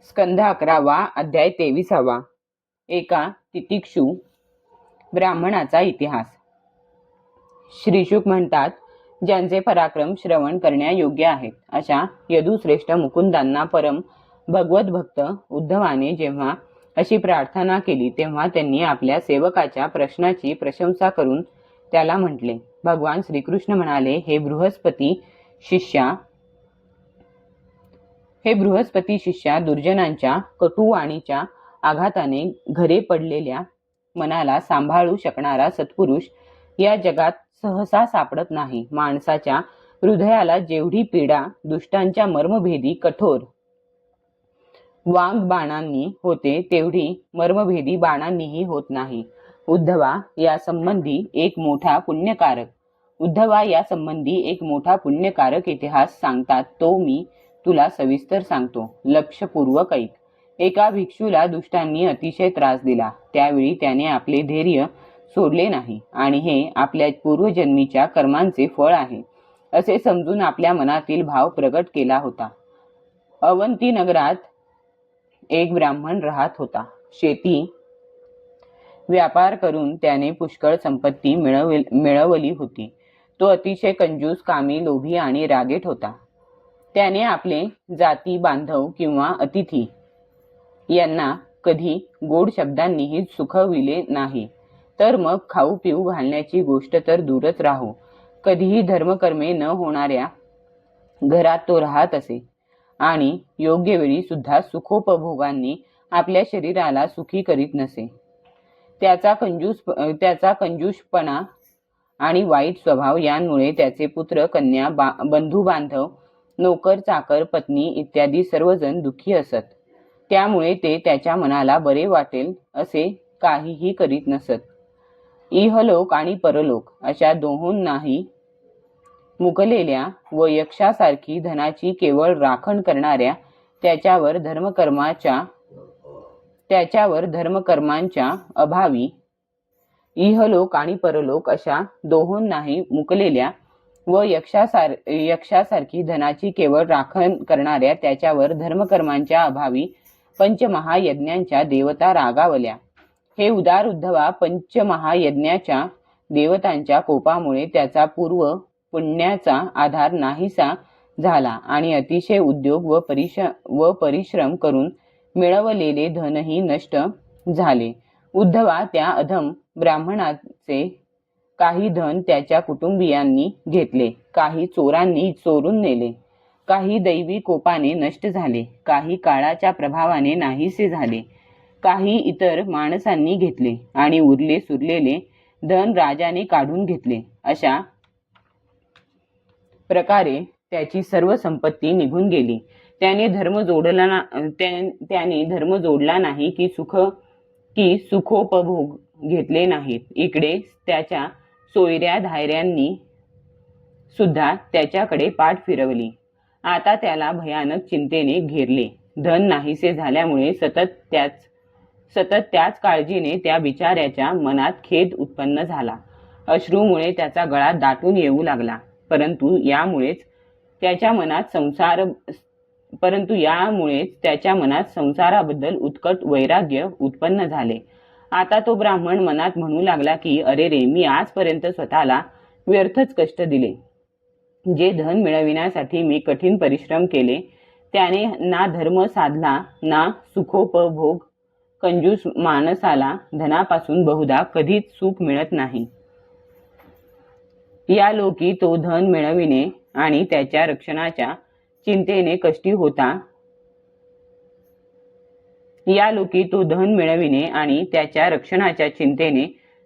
स्कंध 11 अध्याय 23. एका तितिक्षु ब्राह्मणाचा इतिहास. श्रीशुक म्हणतात, ज्यांचे पराक्रम श्रवण करण्यायोग्य आहेत अशा यदुश्रेष्ठ मुकुंदांना परम भगवत भक्त उद्धवाने जेव्हा अशी प्रार्थना केली तेव्हा त्यांनी आपल्या सेवकाच्या प्रश्नाची प्रशंसा करून त्याला म्हटले. भगवान श्रीकृष्ण म्हणाले, हे बृहस्पती शिष्या, दुर्जनांच्या कटुवाणीच्या आघाताने घरे पडलेल्या मनाला सांभाळू शकणारा सत्पुरुष या जगात सहसा सापडत नाही. माणसाच्या हृदयाला जेवढी पीडा दुष्टांच्या मर्मभेदी कठोर वाग्बाणांनी होते तेवढी मर्मभेदी बाणांनीही होत नाही. उद्धवा या संबंधी एक मोठा पुण्यकारक इतिहास सांगतात, तो मी तुला सविस्तर सांगतो. लक्षपूर्वक ऐक. एका भिक्षूला दुष्टांनी अतिशय त्रास दिला. त्यावेळी त्याने आपले धैर्य सोडले नाही आणि हे आपल्या पूर्वजन्मीच्या कर्मांचे फळ आहे असे समजून आपल्या मनातील भाव प्रगट केला होता. अवंती नगरात एक ब्राह्मण राहत होता. शेती व्यापार करून त्याने पुष्कळ संपत्ती मिळवली होती. तो अतिशय कंजूस, कामी, लोभी आणि रागीट होता. त्याने आपले जाती बांधव किंवा अतिथी यांना कधी गोड शब्दांनीही सुखविले नाही, तर मग खाऊ पिऊ घालण्याची गोष्ट तर दूरच राहो. कधीही धर्मकर्मे न होणाऱ्या घरात तो राहत असे आणि योग्य वेळी सुद्धा सुखोपभोगांनी आपल्या शरीराला सुखी करीत नसे. त्याचा कंजूषपणा आणि वाईट स्वभाव यांमुळे त्याचे पुत्र, कन्या, बंधू बांधव, नोकर चाकर, पत्नी इत्यादी सर्वजण दुःखी असत. त्यामुळे ते त्याच्या मनाला बरे वाटेल असे काहीही करीत नसत. इहलोक आणि परलोक अशा दोहोंनाही मुकलेल्या व यक्षासारखी धनाची केवळ राखण करणाऱ्या त्याच्यावर धर्मकर्मांच्या अभावी इहलोक आणि परलोक अशा दोहोंनाही मुकलेल्या व यक्षासारखी धनाची केवळ राखण करणाऱ्या त्याच्यावर धर्मकर्मांच्या अभावी पंचमहायज्ञांच्या देवता रागावल्या. हे उदार उद्धवा, पंचमहायज्ञाच्या देवतांच्या कोपामुळे त्याचा पूर्व पुण्याचा आधार नाहीसा झाला आणि अतिशय उद्योग व परिश्रम करून मिळवलेले धनही नष्ट झाले. उद्धवा, त्या अधम ब्राह्मणाचे काही धन त्याच्या कुटुंबियांनी घेतले, काही चोरांनी चोरून नेले, काही दैवी कोपाने नष्ट झाले, काही काळाच्या प्रभावाने नाहीसे झाले, काही इतर माणसांनी घेतले आणि उरले सुरलेले धन राजाने काढून घेतले. अशा प्रकारे त्याची सर्व संपत्ती निघून गेली. त्याने धर्म जोडला नाही की सुखोपभोग घेतले नाहीत. इकडे त्याच्या सोयऱ्या धायऱ्यांनी सुद्धा त्याच्याकडे पाठ फिरवली. आता त्याला भयानक चिंतेने घेरले. धन नाहीसे झाल्यामुळे सतत त्याच काळजीने त्या बिचाऱ्याच्या मनात खेद उत्पन्न झाला. अश्रूमुळे त्याचा गळा दाटून येऊ लागला. परंतु यामुळेच त्याच्या मनात संसाराबद्दल उत्कट वैराग्य उत्पन्न झाले. आता तो ब्राह्मण मनात म्हणू लागला की, अरे रे, मी आजपर्यंत स्वतःला व्यर्थच कष्ट दिले. जे धन मिळविण्यासाठी मी कठीण परिश्रम केले त्याने ना धर्म साधला ना सुखोपभोग. कंजूस माणसाला धनापासून बहुधा कधीच सुख मिळत नाही. या लोकी तो धन मिळविणे आणि त्याच्या रक्षणाच्या चिंतेने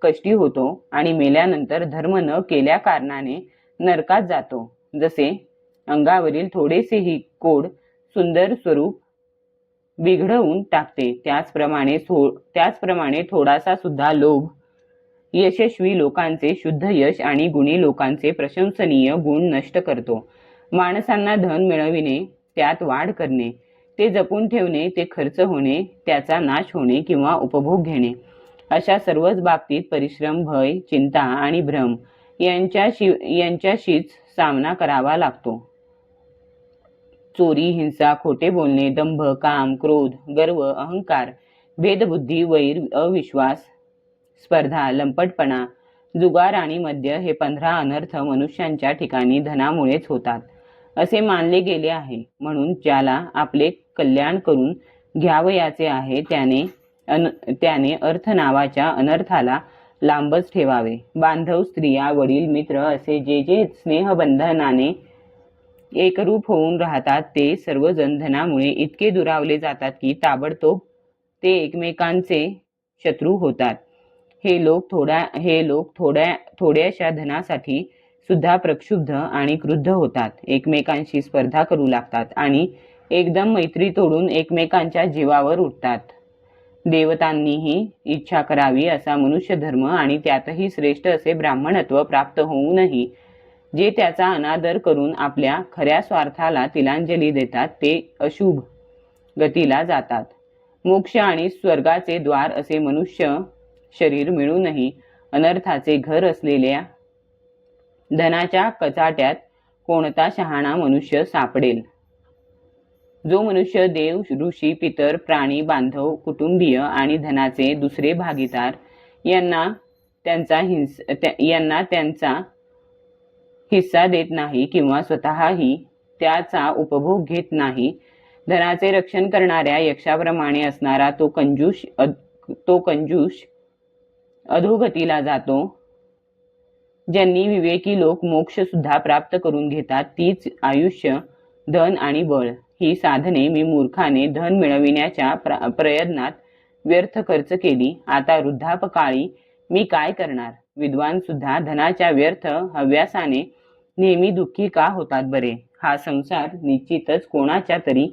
कष्टी होतो आणि मेल्यानंतर धर्म न केल्या कारणाने नरकात जातो. जसे अंगावरील थोडेसेही कोड सुंदर स्वरूप बिघडवून टाकते, त्याचप्रमाणे थोडासा सुद्धा लोभ यशस्वी लोकांचे शुद्ध यश आणि गुणी लोकांचे प्रशंसनीय गुण नष्ट करतो. माणसांना धन मिळविणे, त्यात वाढ करणे, ते जपून ठेवणे, ते खर्च होणे, त्याचा नाश होणे किंवा उपभोग घेणे अशा सर्वच बाबतीत परिश्रम, भय, चिंता आणि भ्रम यांच्याशीच सामना करावा लागतो. चोरी, हिंसा, खोटे बोलणे, दंभ, काम, क्रोध, गर्व, अहंकार, भेदबुद्धी, वैर, अविश्वास, स्पर्धा, लंपटपणा, जुगार आणि मद्य हे 15 अनर्थ मनुष्यांच्या ठिकाणी धनामुळेच होतात असे मानले गेले आहे. म्हणून ज्याला आपले कल्याण करून घ्यावयाचे आहे त्याने अर्थ नावाच्या अनर्थाला लांबच ठेवावे. बांधव, स्त्रिया, वडील, मित्र असे जे जे स्नेहबंधनाने एकरूप होऊन राहतात ते सर्वजण धनामुळे इतके दुरावले जातात की ताबडतोब ते एकमेकांचे शत्रू होतात. हे लोक थोड्याशा धनासाठी सुद्धा प्रक्षुब्ध आणि क्रुद्ध होतात. एकमेकांशी स्पर्धा करू लागतात आणि एकदम मैत्री तोडून एकमेकांच्या जीवावर उठतात. देवतांनीही इच्छा करावी असा मनुष्य धर्म आणि त्यातही श्रेष्ठ असे ब्राह्मणत्व प्राप्त होऊनही जे त्याचा अनादर करून आपल्या खऱ्या स्वार्थाला तिलांजली देतात ते अशुभ गतीला जातात. मोक्ष आणि स्वर्गाचे द्वार असे मनुष्य शरीर मिळूनही अनर्थाचे घर असलेल्या धनाच्या कचाट्यात कोणता शहाणा मनुष्य सापडेल? जो मनुष्य देव, ऋषी, पितर, प्राणी, बांधव, कुटुंबीय आणि धनाचे दुसरे भागीदार यांना त्यांचा हिस्सा देत नाही किंवा स्वतःही त्याचा उपभोग घेत नाही, धनाचे रक्षण करणाऱ्या यक्षाप्रमाणे असणारा तो कंजूष अधोगतीला जातो. ज्यांनी विवेकी लोक मोक्ष सुद्धा प्राप्त करून घेतात तीच आयुष्य, धन आणि बळ ही साधने मी मूर्खाने धन मिळविण्याच्या प्रयत्नात व्यर्थ खर्च केली. आता वृद्धापकाळी मी काय करणार? विद्वान सुद्धा धनाच्या व्यर्थ हव्यासाने नेहमी दुःखी का होतात बरे? हा संसार निश्चितच कोणाच्या तरी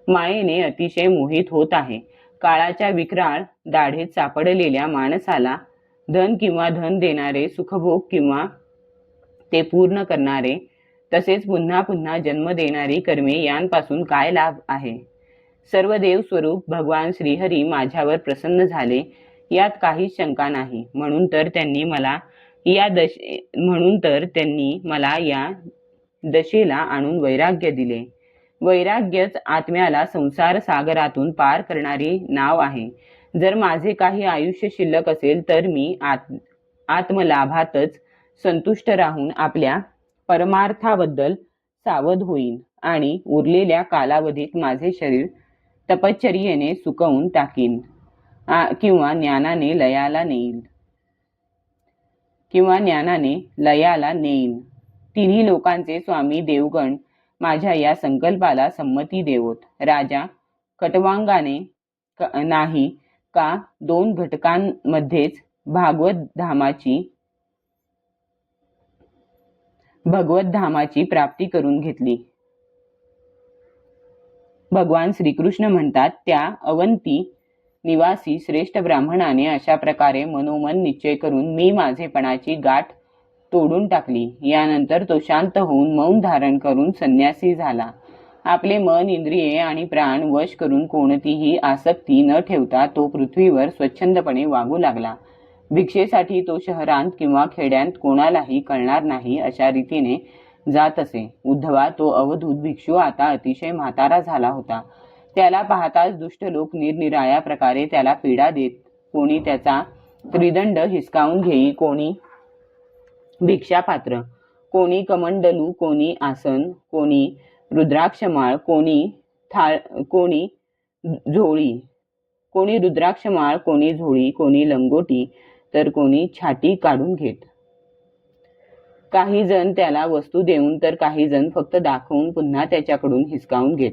मायेने अतिशय मोहित होत आहे. काळाच्या विक्राळ दाढेत सापडलेल्या माणसाला धन किंवा धन देणारे सुखभोग किंवा ते पूर्ण करणारे तसेच पुन्हा पुन्हा जन्म देणारी कर्मे यांपासून काय लाभ आहे? सर्व देव स्वरूप भगवान श्रीहरी माझ्यावर प्रसन्न झाले यात काहीच शंका नाही. म्हणून तर त्यांनी मला या दशेला आणून वैराग्य दिले. वैराग्यच आत्म्याला संसार सागरातून पार करणारी नाव आहे. जर माझे काही आयुष्य शिल्लक असेल तर मी आत्मलाभातच संतुष्ट राहून आपल्या परमार्थाबद्दल सावध होईन आणि उरलेल्या कालावधीत माझे शरीर तपश्चर्येने सुकवून टाकीन किंवा ज्ञानाने लयाला नेईन. तिन्ही लोकांचे स्वामी देवगण माझ्या या संकल्पाला संमती देवोत. राजा खटवांगाने नाही का 2 घटकांमध्येच भागवत धामाची प्राप्ती करून घेतली. भगवान श्रीकृष्ण म्हणतात, त्या अवंती निवासी श्रेष्ठ ब्राह्मणाने अशा प्रकारे मनोमन निश्चय करून मी माझेपणाची गाठ तोडून टाकली. यानंतर तो शांत होऊन मौन धारण करून संन्यासी झाला. आपले मन, इंद्रिये आणि प्राण वश करून कोणतीही आसक्ती न ठेवता तो पृथ्वीवर स्वच्छंदपणे वागू लागला. भिक्षेसाठी तो शहरांत किंवा खेड्यांत कोणालाही कळणार नाही अशा रीतीने जात असे. उद्धवा, तो अवधूत भिक्षू आता अतिशय म्हातारा झाला होता. त्याला पाहताच दुष्ट लोक निरनिराळ्या प्रकारे त्याला पीडा देत. कोणी त्याचा त्रिदंड हिसकावून घेई, कोणी भिक्षापात्र, कोणी कमंडलू, कोणी आसन, कोणी रुद्राक्षमाळ, कोणी झोळी, कोणी लंगोटी, तर कोणी छाटी काढून घेत. काही जण त्याला वस्तू देऊन तर काही जण फक्त दाखवून पुन्हा त्याच्याकडून हिसकावून घेत.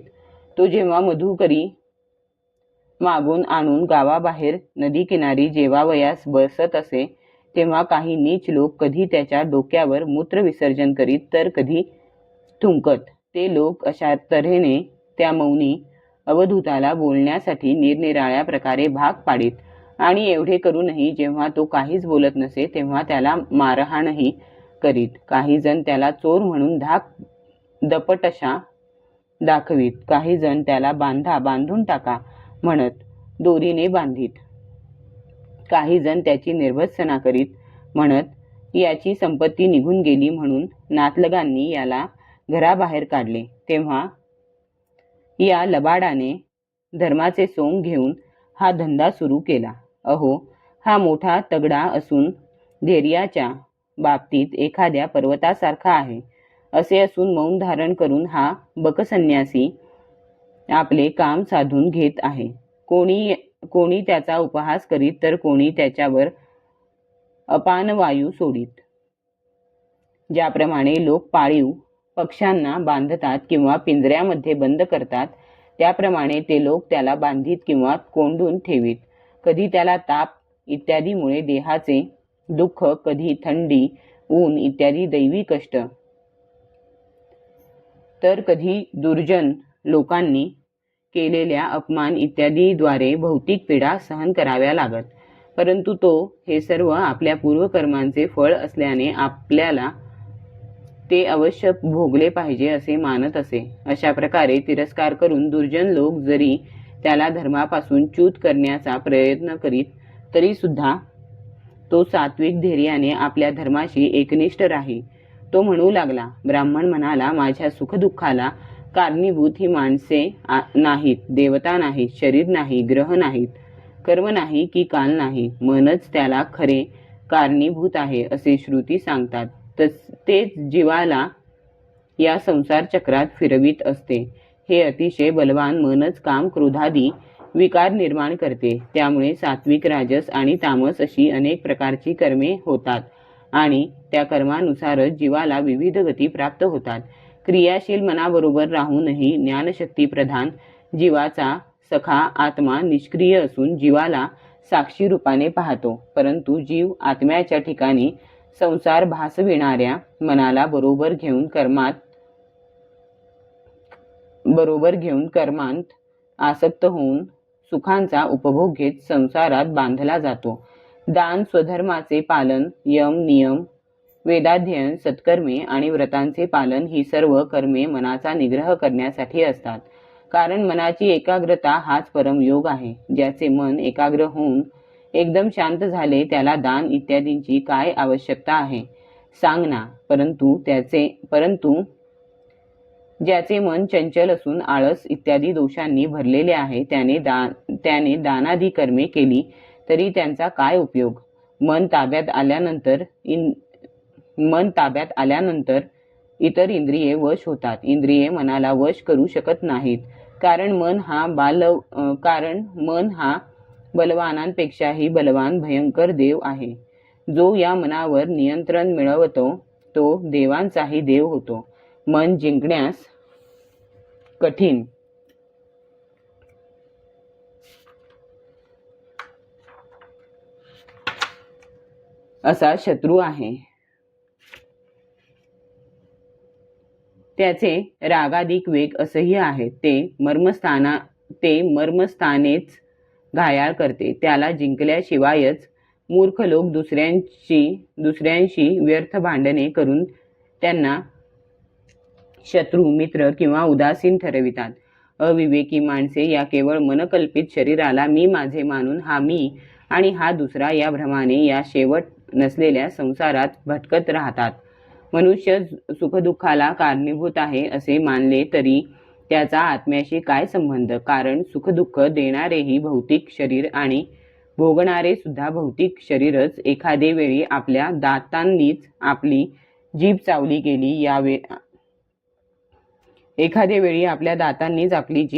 तो जेव्हा मधुकरी मागून आणून गावाबाहेर नदी किनारी जेवावयास बसत असे तेव्हा काही नीच लोक कधी त्याच्या डोक्यावर मूत्र विसर्जन करीत तर कधी थुंकत. ते लोक अशा तऱ्हेने त्या मौनी अवधूताला बोलण्यासाठी निरनिराळ्या प्रकारे भाग पाडीत आणि एवढे करूनही जेव्हा तो काहीच बोलत नसे तेव्हा त्याला मारहाणही करीत. काही जण त्याला चोर म्हणून दपटशा दाखवीत. काही जण त्याला बांधून टाका म्हणत दोरीने बांधीत. काही जण त्याची निर्भत्सना करीत म्हणत याची संपत्ती निघून गेली म्हणून नातलगांनी याला घराबाहेर काढले. तेव्हा या लबाडाने धर्माचे सोंग घेऊन हा धंदा सुरू केला. अहो, हा मोठा तगडा असून धैर्याच्या बाबतीत एखाद्या पर्वतासारखा आहे. असे असून मौन धारण करून हा बकसन्यासी आपले काम साधून घेत आहे. कोणी त्याचा उपहास करीत तर कोणी त्याच्यावर अपानवायू सोडीत. ज्याप्रमाणे लोक पाळीव पक्ष्यांना बांधतात किंवा पिंजऱ्यामध्ये बंद करतात, त्याप्रमाणे ते लोक त्याला बांधीत किंवा कोंडून ठेवीत. कधी त्याला ताप इत्यादीमुळे देहाचे दुःख, कधी थंडी, ऊन इत्यादी दैवी कष्ट, तर कधी दुर्जन लोकांनी केलेल्या अपमान इत्यादीद्वारे भौतिक पीडा सहन कराव्या लागत. परंतु तो हे सर्व आपल्या पूर्वकर्मांचे फळ असल्याने आपल्याला ते अवश्य भोगले पाहिजे असे मानत असे. अशा प्रकारे तिरस्कार करून दुर्जन लोक जरी त्याला धर्मापासून च्युत करण्याचा प्रयत्न करीत तरी सुद्धा तो सात्विक धैर्याने आपल्या धर्माशी एकनिष्ठ राही. तो म्हणू लागला, ब्राह्मण म्हणाला, माझ्या सुखदुःखाला कारणीभूत ही माणसे नाहीत, देवता नाहीत, शरीर नाही, ग्रह नाहीत, कर्म नाही की काल नाही, मनच त्याला खरे कारणीभूत आहे असे श्रुती सांगतात. तेच जीवाला या संसार चक्रात फिरवीत असते. हे अतिशय बलवान मनच काम, क्रोधादी विकार निर्माण करते. त्यामुळे सात्विक, राजस आणि तामस अशी अनेक प्रकारची कर्मे होतात आणि त्या कर्मानुसारच जीवाला विविध गती प्राप्त होतात. क्रियाशील मनाबरोबर राहूनही ज्ञानशक्ती प्रधान जीवाचा सखा आत्मा निष्क्रिय असून जीवाला साक्षी रूपाने पाहतो. परंतु जीव आत्म्याच्या ठिकाणी संसार भासविणाऱ्या मनाला बरोबर घेऊन कर्मांत आसक्त होऊन सुखांचा उपभोग घेत संसारात बांधला जातो. दान, स्वधर्माचे पालन, यम नियम, वेदाध्ययन, सत्कर्मे आणि व्रतांचे पालन ही सर्व कर्मे मनाचा निग्रह करण्यासाठी असतात. कारण मनाची एकाग्रता हाच परमयोग आहे. ज्याचे मन एकाग्र होऊन एकदम शांत झाले त्याला दान इत्यादींची काय आवश्यकता आहे सांग ना. परंतु ज्याचे मन चंचल असून आळस इत्यादी दोषांनी भरलेले आहे त्याने दानादी कर्मे केली तरी त्यांचा काय उपयोग. मन ताब्यात आल्यानंतर इतर इंद्रिये वश होतात. इंद्रिये मनाला वश करू शकत नाहीत. कारण मन हा बलवानांपेक्षाही बलवान भयंकर देव आहे. जो या मनावर नियंत्रण मिळवतो तो देवांचाही देव होतो. मन जिंकण्यास कठीण असा शत्रू आहे. त्याचे रागाधिक वेग असह्य आहेत. ते मर्मस्थानेच घायाळ करते. त्याला जिंकल्याशिवायच मूर्ख लोक दुसऱ्यांशी व्यर्थ भांडणे करून त्यांना शत्रू, मित्र किंवा उदासीन ठरवितात. अविवेकी माणसे या केवळ मनकल्पित शरीराला मी माझे मानून हा मी आणि हा दुसरा या भ्रमाने या शेवट नसलेल्या संसारात भटकत राहतात. मनुष्य सुखदुःखाला कारणीभूत आहे असे मानले तरी त्याचा आत्म्याशी काय संबंध. कारण सुखदुःख देणारेही भौतिक शरीर आणि भोगणारे सुद्धा भौतिक शरीरच. एखादे वेळी आपल्या दातांनीच आपली जीभ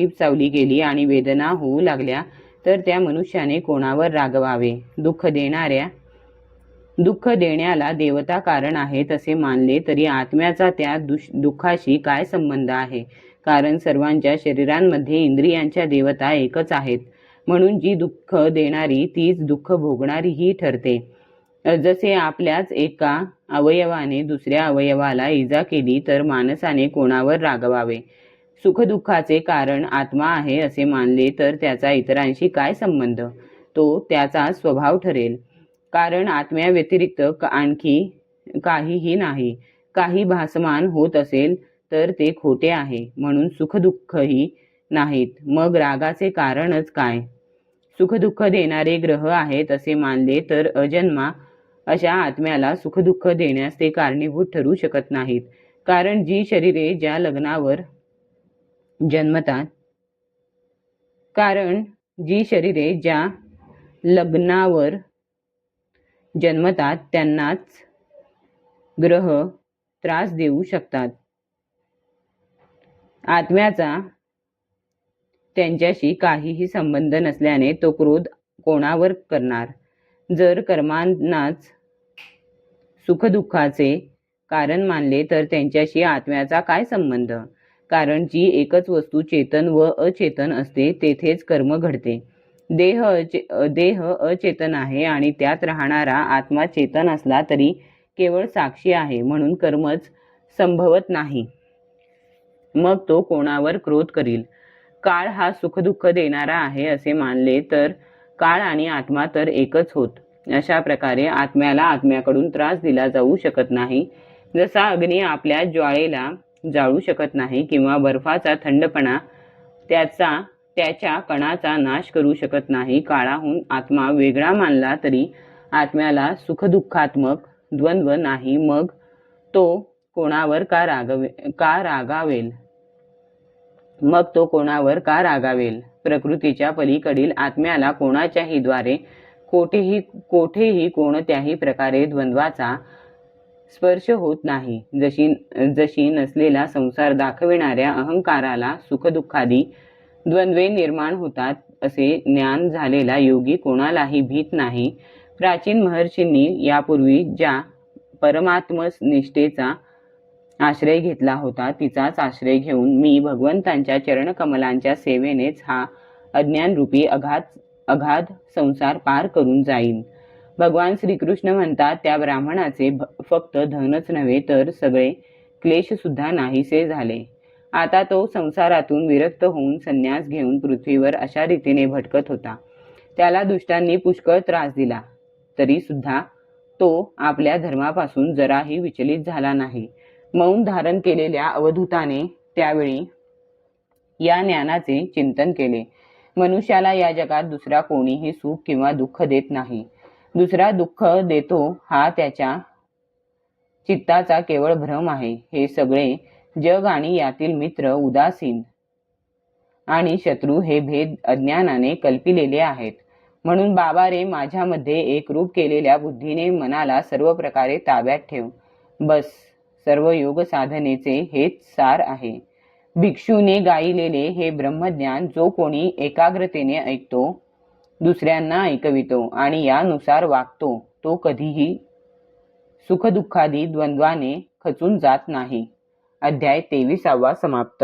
चावली गेली आणि वेदना होऊ लागल्या तर त्या मनुष्याने कोणावर रागवावे. दुःख देण्याला देवता कारण आहेत असे मानले तरी आत्म्याचा त्या दुःखाशी काय संबंध आहे. कारण सर्वांच्या शरीरांमध्ये इंद्रियांच्या देवता एकच आहेत. म्हणून जी दुःख देणारी तीच दुःख भोगणारीही ठरते. जसे आपल्याच एका अवयवाने दुसऱ्या अवयवाला इजा केली तर माणसाने कोणावर रागवावे. सुखदुःखाचे कारण आत्मा आहे असे मानले तर त्याचा इतरांशी काय संबंध. तो त्याचा स्वभाव ठरेल. कारण आत्म्याव्यतिरिक्त आणखी काहीही नाही. काही भासमान होत असेल तर ते खोटे आहे. म्हणून सुखदुःखही नाहीत. मग रागाचे कारणच काय. सुखदुःख देणारे ग्रह आहेत असे मानले तर अजन्मा अशा आत्म्याला सुखदुःख देण्यास ते कारणीभूत ठरू शकत नाहीत. कारण जी शरीरे ज्या लग्नावर जन्मतात कारण जी शरीरे ज्या लग्नावर जन्मतात त्यांनाच ग्रह त्रास देऊ शकतात. आत्म्याचा त्यांच्याशी काहीही संबंध नसल्याने तो क्रोध कोणावर करणार? जर कर्मांनाच सुखदुःखाचे कारण मानले तर त्यांच्याशी आत्म्याचा काय संबंध? कारण जी एकच वस्तू चेतन व अचेतन असते तेथेच कर्म घडते. देह अचेतन आहे आणि त्यात राहणारा आत्मा चेतन असला तरी केवळ साक्षी आहे, म्हणून कर्मच संभवत नाही. मग तो कोणावर क्रोध करील? काळ हा सुखदुःख देणारा आहे असे मानले तर काळ आणि आत्मा तर एकच होत. अशा प्रकारे आत्म्याला आत्म्याकडून त्रास दिला जाऊ शकत नाही. जसा अग्नी आपल्या ज्वाळेला जाळू शकत नाही किंवा बर्फाचा थंडपणा त्याच्या कणाचा नाश करू शकत नाही. काळाहून आत्मा वेगळा मानला तरी आत्म्याला सुखदुःखात्मक द्वंद्व नाही. मग तो कोणावर का रागावेल? प्रकृतीच्या पलीकडील आत्म्याला कोणाच्याही द्वारे कोठेही कोणत्याही प्रकारे द्वंद्वाचा स्पर्श होत नाही. जशी नसलेला संसार दाखविणाऱ्या अहंकाराला सुखदुःखादी द्वंद्वे निर्माण होतात, असे ज्ञान झालेला योगी कोणालाही भीत नाही. प्राचीन महर्षींनी यापूर्वी ज्या परमात्मनिष्ठेचा आश्रय घेतला होता तिचाच आश्रय घेऊन मी भगवंतांच्या चरणकमलांच्या सेवेनेच हा अज्ञानरूपी अगाध संसार पार करून जाईन. भगवान श्रीकृष्ण म्हणतात, त्या ब्राह्मणाचे फक्त धनच नव्हे तर सगळे क्लेश सुद्धा नाहीसे झाले. आता तो संसारातून विरक्त होऊन संन्यास घेऊन पृथ्वीवर अशा रीतीने भटकत होता. त्याला दुष्टांनी पुष्कळ त्रास दिला तरी सुद्धा तो आपल्या धर्मापासून जराही विचलित झाला नाही. मौन धारण केलेल्या अवधूताने त्यावेळी या ज्ञानाचे चिंतन केले. मनुष्याला या जगात दुसरा कोणीही सुख किंवा दुःख देत नाही. दुसरा दुःख देतो हा त्याच्या चित्ताचा केवळ भ्रम आहे. हे सगळे जग आणि यातील मित्र उदासीन आणि शत्रू हे भेद अज्ञानाने कल्पिलेले आहेत. म्हणून बाबा रे, माझ्यामध्ये एकरूप केलेल्या बुद्धीने मनाला सर्व प्रकारे ताब्यात ठेव. बस, सर्व योग साधनेचे हेच सार आहे. भिक्षूने गायलेले हे ब्रह्मज्ञान जो कोणी एकाग्रतेने ऐकतो, दुसऱ्यांना ऐकवितो आणि यानुसार वागतो, तो कधीही सुखदुःखादी द्वंद्वाने खचून जात नाही. अध्याय 23 समाप्त.